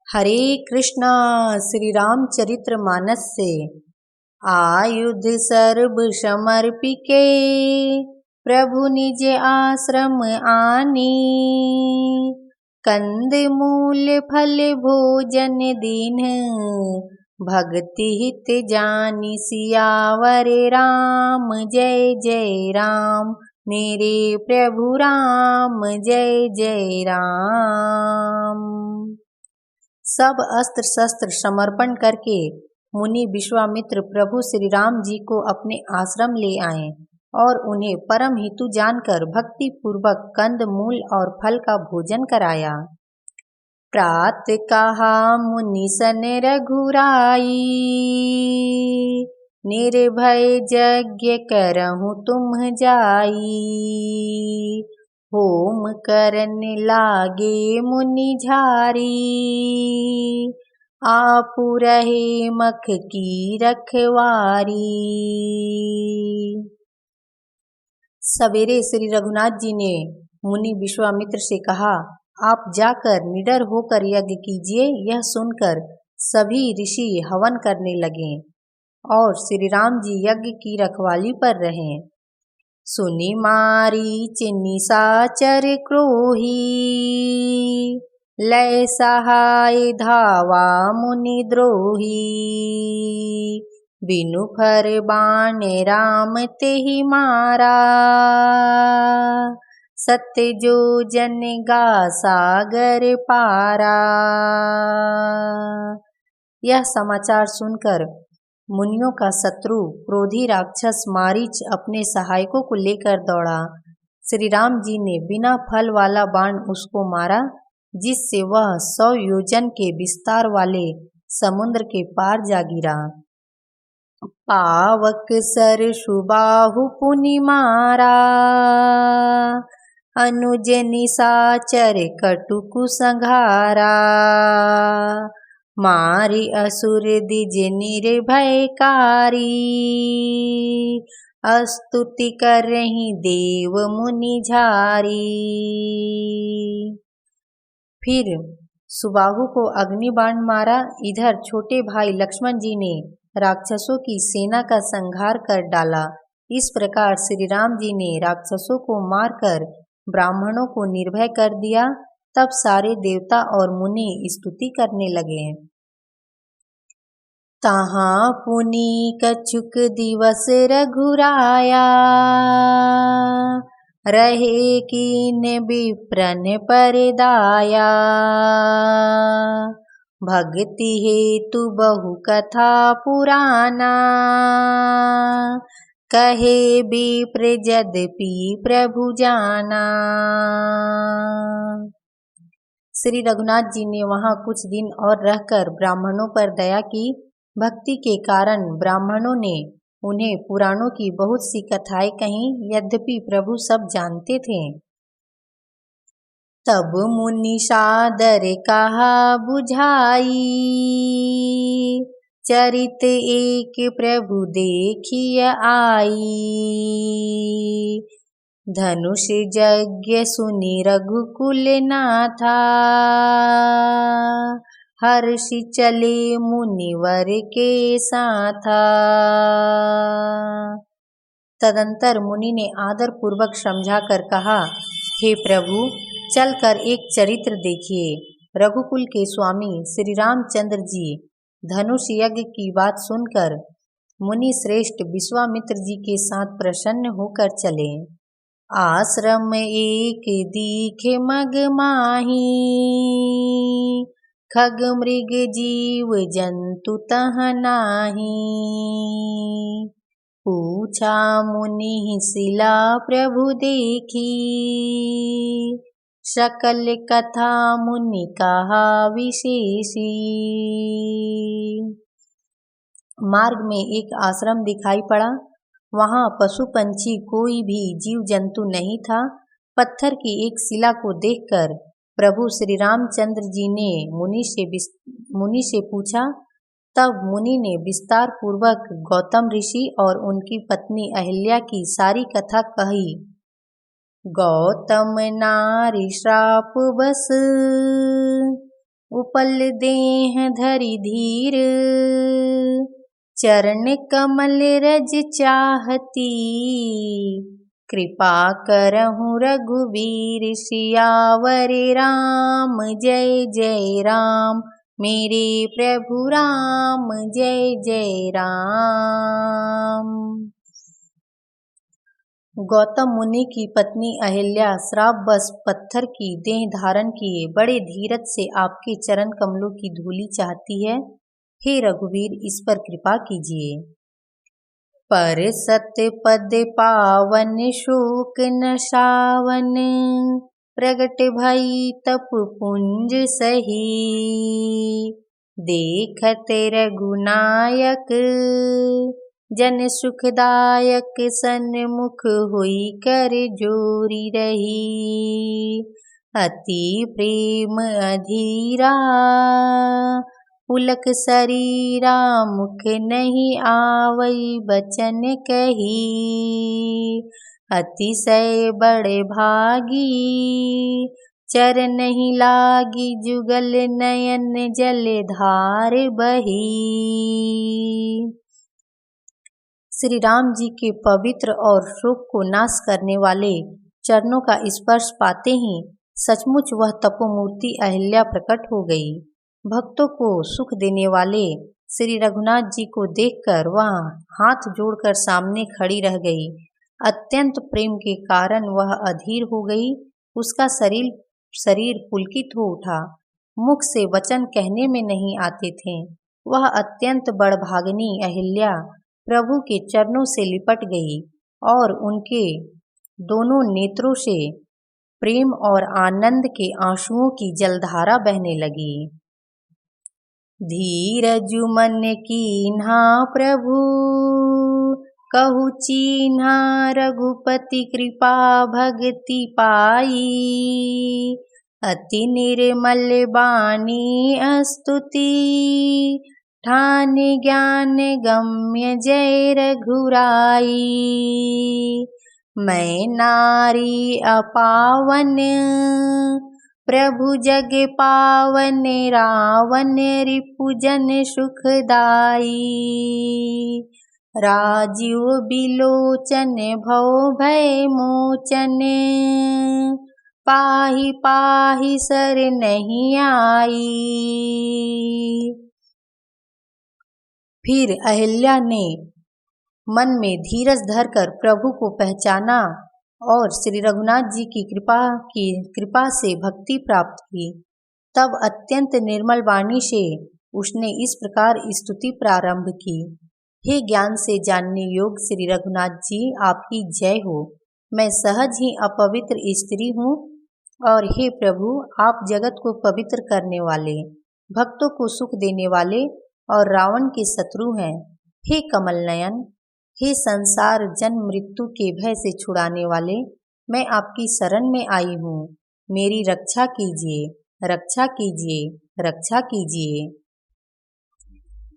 हरे कृष्णा। श्री रामचरित्र मानस से। आयुध सर्व समर्पिके प्रभु निज आश्रम आनी। कंद मूल फल भोजन दीन भक्ति हित जानी। सियावर राम जय जय राम मेरे प्रभु राम जय जय राम। सब अस्त्र शस्त्र समर्पण करके मुनि विश्वामित्र प्रभु श्री राम जी को अपने आश्रम ले आए और उन्हें परम हितु जानकर भक्ति पूर्वक कंद मूल और फल का भोजन कराया। प्रात कहा मुनि सन रघुराई निर्भय यज्ञ करहु तुम जाई। होम करन लागे मुनि झारी आपु रहे मख की रखवारी। सवेरे श्री रघुनाथ जी ने मुनि विश्वामित्र से कहा, आप जाकर निडर होकर यज्ञ कीजिए। यह सुनकर सभी ऋषि हवन करने लगे और श्री राम जी यज्ञ की रखवाली पर रहे। सुनि मारीच निशाचर क्रोही लय सहाय धावा मुनि द्रोही। बिनु फर बाण राम तेहि मारा सत्य जो जन गा सागर पारा। यह समाचार सुनकर मुनियों का शत्रु क्रोधी राक्षस मारीच अपने सहायकों को लेकर दौड़ा। श्री राम जी ने बिना फल वाला बाण उसको मारा, जिससे वह 100 योजन के विस्तार वाले समुद्र के पार जा गिरा। पावक सर सुबाहु पुनि मारा अनुज निशाचर कटुकु संघारा। मारी असुर द्विज निर्भयकारी स्तुति करहि देव मुनि झारी। फिर सुबाहु को अग्निबाण मारा। इधर छोटे भाई लक्ष्मण जी ने राक्षसों की सेना का संहार कर डाला। इस प्रकार श्री राम जी ने राक्षसों को मारकर ब्राह्मणों को निर्भय कर दिया। तब सारे देवता और मुनि स्तुति करने लगे। तहाँ पुनि कछुक दिवस रघुराया रहे कीन विप्रन पर दाया। भक्ति हेतु बहु कथा पुराना कहे विप्र यद्यपि प्रभु जाना। श्री रघुनाथ जी ने वहाँ कुछ दिन और रहकर ब्राह्मणों पर दया की। भक्ति के कारण ब्राह्मणों ने उन्हें पुराणों की बहुत सी कथाएं कहीं, यद्यपि प्रभु सब जानते थे। तब मुनि सादर कहा बुझाई चरित एक प्रभु देखिय आई। धनुष यज्ञ सुनि रघुकुल नाथा हर्षि चले मुनिवर के साथा। तदंतर मुनि ने आदर पूर्वक समझाकर कहा, हे प्रभु, चलकर एक चरित्र देखिए। रघुकुल के स्वामी श्री रामचंद्र जी धनुष यज्ञ की बात सुनकर मुनि श्रेष्ठ विश्वामित्र जी के साथ प्रसन्न होकर चले। आश्रम एक दीखे मग माही खग मृग जीव जंतु तह नाही। पूछा मुनि शिला प्रभु देखी सकल कथा मुनि कहा विशेषी। मार्ग में एक आश्रम दिखाई पड़ा। वहाँ पशु पंछी कोई भी जीव जंतु नहीं था। पत्थर की एक शिला को देखकर प्रभु श्री रामचंद्र जी ने मुनि से पूछा। तब मुनि ने विस्तार पूर्वक गौतम ऋषि और उनकी पत्नी अहिल्या की सारी कथा कही। गौतम नारी श्राप बस उपल देह धरि धीर, चरण कमल रज चाहती, कृपा करहु रघुवीर, सियावर राम जय जय राम, मेरे प्रभु राम जय जय राम। गौतम मुनि की पत्नी अहिल्या श्राप बस पत्थर की देह धारण किए बड़े धीरज से आपके चरण कमलों की धूलि चाहती है। हे रघुवीर, इस पर कृपा कीजिए। पर सत्य पद पावन, शोक न सावन, प्रगट भई तप पुंज सही, देखत रघुनायक जन सुखदायक, सन्मुख होई कर जोरी रही, अति प्रेम अधीरा, पुलक शरीरा, मुख नहीं आवई बचन कही, अतिशय बड़े भागी, चर नहीं लागी, जुगल नयन जल धार बही। श्री राम जी के पवित्र और शोक को नाश करने वाले चरणों का स्पर्श पाते ही सचमुच वह तपोमूर्ति अहिल्या प्रकट हो गई। भक्तों को सुख देने वाले श्री रघुनाथ जी को देखकर वह हाथ जोड़कर सामने खड़ी रह गई। अत्यंत प्रेम के कारण वह अधीर हो गई। उसका शरीर पुलकित हो उठा। मुख से वचन कहने में नहीं आते थे। वह अत्यंत बड़भागिनी अहिल्या प्रभु के चरणों से लिपट गई और उनके दोनों नेत्रों से प्रेम और आनंद के आंसुओं की जलधारा बहने लगी। धीरजु मन कीन्हा प्रभु, कहु चीन्हा, रघुपति कृपा भक्ति पाई, अति निर्मल बानी स्तुति, ठान ज्ञान गम्य जय रघुराई, मैं नारी अपावन, प्रभु जग पावन, रावण रिपुजन सुखदाई, राजीव बिलोचन भव भय मोचन, पाहि पाहि सर नहीं आई। फिर अहिल्या ने मन में धीरज धरकर प्रभु को पहचाना और श्री रघुनाथ जी की कृपा से भक्ति प्राप्त की। तब अत्यंत निर्मल वाणी से उसने इस प्रकार स्तुति प्रारंभ की। हे ज्ञान से जानने योग्य श्री रघुनाथ जी, आपकी जय हो। मैं सहज ही अपवित्र स्त्री हूँ और हे प्रभु, आप जगत को पवित्र करने वाले, भक्तों को सुख देने वाले और रावण के शत्रु हैं। हे कमल नयन, हे संसार जन्म मृत्यु के भय से छुड़ाने वाले, मैं आपकी शरण में आई हूँ। मेरी रक्षा कीजिए, रक्षा कीजिए, रक्षा कीजिए।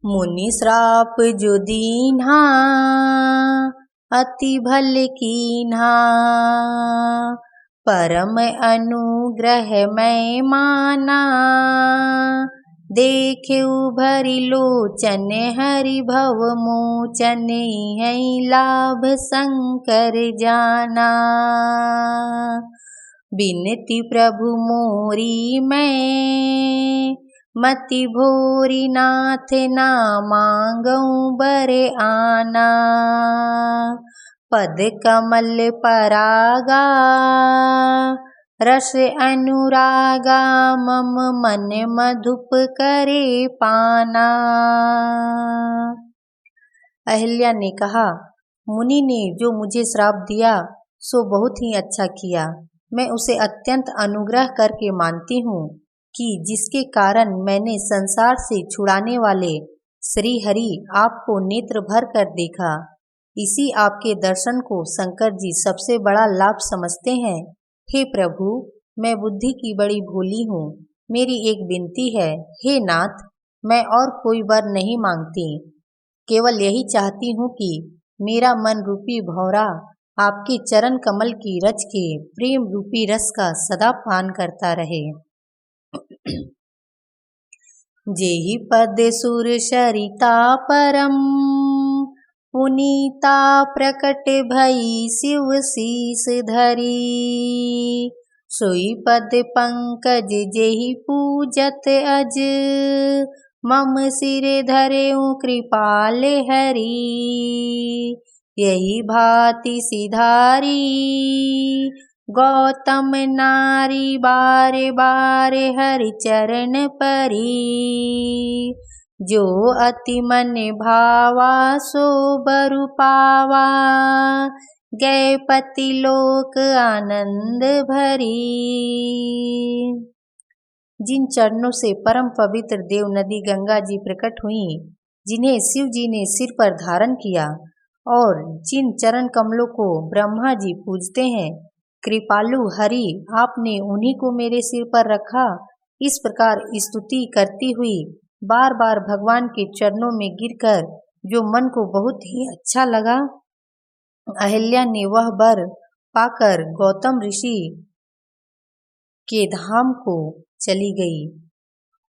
मुनि श्राप जो दीन्हा, अति भल कीन्हा, परम अनुग्रह मैं माना, देखे उभरी लोचन हरि भव मोचन, है लाभ शंकर जाना। बिनती प्रभु मोरी मैं, मति भोरी नाथ ना मांगऊं बरे आना, पद कमल परागा, रस अनुरागा, मम मन मधुप करे पाना। अहिल्या ने कहा, मुनि ने जो मुझे श्राप दिया सो बहुत ही अच्छा किया। मैं उसे अत्यंत अनुग्रह करके मानती हूँ कि जिसके कारण मैंने संसार से छुड़ाने वाले श्री हरि आपको नेत्र भर कर देखा। इसी आपके दर्शन को शंकर जी सबसे बड़ा लाभ समझते हैं। हे प्रभु, मैं बुद्धि की बड़ी भोली हूँ। मेरी एक विनती है, हे नाथ, मैं और कोई वर नहीं मांगती, केवल यही चाहती हूँ कि मेरा मन रूपी भौरा आपके चरण कमल की रज के प्रेम रूपी रस का सदा पान करता रहे। जेहि पद सुर सरिता परम, पुनीता प्रकट भई शिव शीस धरी। सोई पद पंकज जेहि पूजत अज, मम सिर धरेउ कृपाल हरि। यही भांति सिधारी गौतम नारी, बारे बारे हरि चरण परी। जो अति मन भावा सो बरु पावा, गए पति लोक आनंद भरी। जिन चरणों से परम पवित्र देव नदी गंगा जी प्रकट हुई, जिन्हें शिव जी ने सिर पर धारण किया और जिन चरण कमलों को ब्रह्मा जी पूजते हैं, कृपालु हरि आपने उन्हीं को मेरे सिर पर रखा। इस प्रकार स्तुति करती हुई बार बार भगवान के चरणों में गिरकर जो मन को बहुत ही अच्छा लगा, अहिल्या ने वह वर पाकर गौतम ऋषि के धाम को चली गई।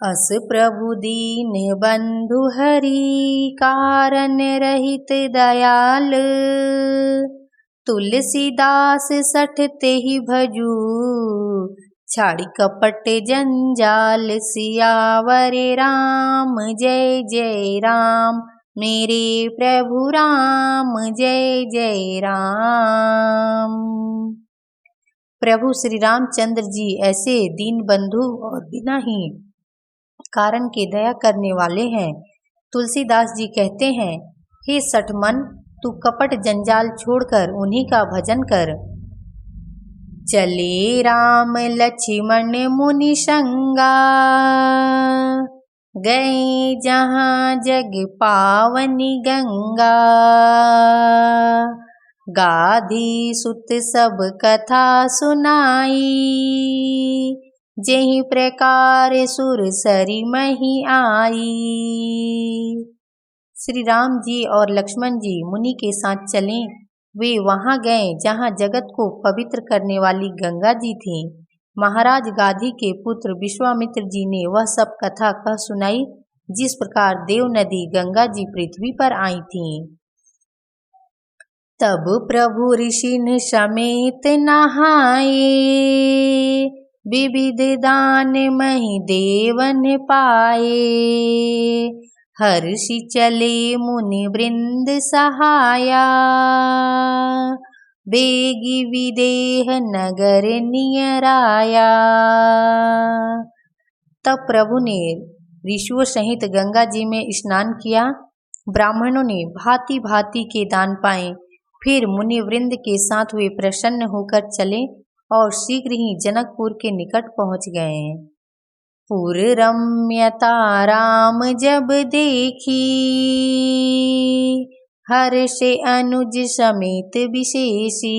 अस प्रभु दीन बंधु हरि, कारण रहित दयाल। तुलसीदास सठ तेहि भजू, छाड़ी कपट जंजाल। सियावर राम जय जय राम, मेरे प्रभु राम जय जय राम। प्रभु श्री रामचंद्र जी ऐसे दीन बंधु और बिना ही कारण के दया करने वाले हैं। तुलसीदास जी कहते हैं, हे सठ मन, तू कपट जंजाल छोड़कर उन्हीं का भजन कर। चले राम लक्ष्मण मुनि संगा, गए जहाँ जग पावनी गंगा। गाधी सुत सब कथा सुनाई, जेहि प्रकार सुर सरी मही आई। श्री राम जी और लक्ष्मण जी मुनि के साथ चले। वे वहां गए जहां जगत को पवित्र करने वाली गंगा जी थीं। महाराज गाधी के पुत्र विश्वामित्र जी ने वह सब कथा कह सुनाई, जिस प्रकार देव नदी गंगा जी पृथ्वी पर आई थीं। तब प्रभु ऋषिन समेत नहाए, विविध दान मही देवन पाए। हर्षि चले मुनि वृंद सहाया, बेगी विदेह नगर नियराया। तब प्रभु ने ऋषियों सहित गंगा जी में स्नान किया। ब्राह्मणों ने भांति भांति के दान पाए। फिर मुनि वृंद के साथ वे प्रसन्न होकर चले और शीघ्र ही जनकपुर के निकट पहुंच गए। पुर रम्यता राम जब देखी, हर्षे अनुज समेत विशेषी।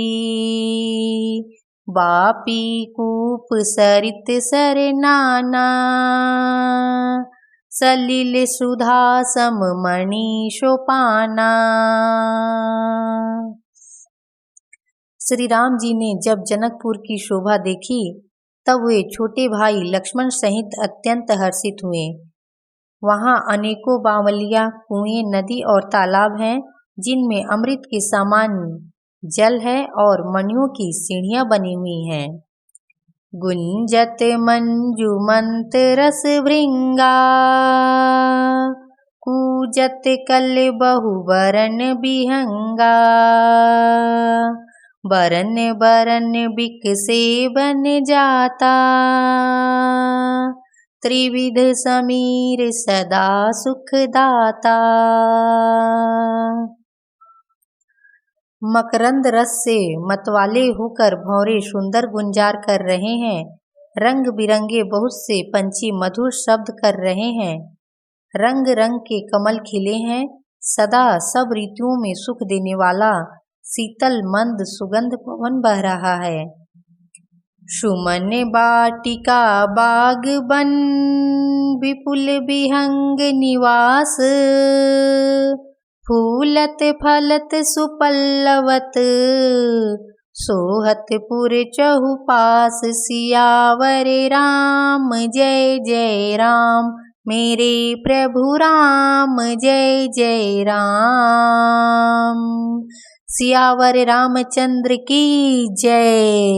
बापी कूप सरित सर नाना, सलिल सुधा सम मणि शोपाना। श्री राम जी ने जब जनकपुर की शोभा देखी, तब वे छोटे भाई लक्ष्मण सहित अत्यंत हर्षित हुए। वहां अनेकों बावलियां, कुएं, नदी और तालाब हैं, जिनमें अमृत के समान जल है और मणियों की सीढ़ियां बनी हुई हैं। गुंजत मंजुमंत रस भृंगा, कूजत कल बहुबरन बिहंगा। बरन बरन बिकसे बन जाता, त्रिविध समीर सदा सुखदाता। मकरंद रस से मतवाले होकर भौरे सुंदर गुंजार कर रहे हैं। रंग बिरंगे बहुत से पंछी मधुर शब्द कर रहे हैं। रंग रंग के कमल खिले हैं। सदा सब ऋतुओं में सुख देने वाला शीतल मंद सुगंध पवन बह रहा है। सुमन बाटिका बाग बन, विपुल विहंग निवास। फूलत फलत सुपल्लवत, सोहत पुर चहुपास। सियावर राम जय जय राम, मेरे प्रभु राम जय जय राम। सियावर रामचंद्र की जय।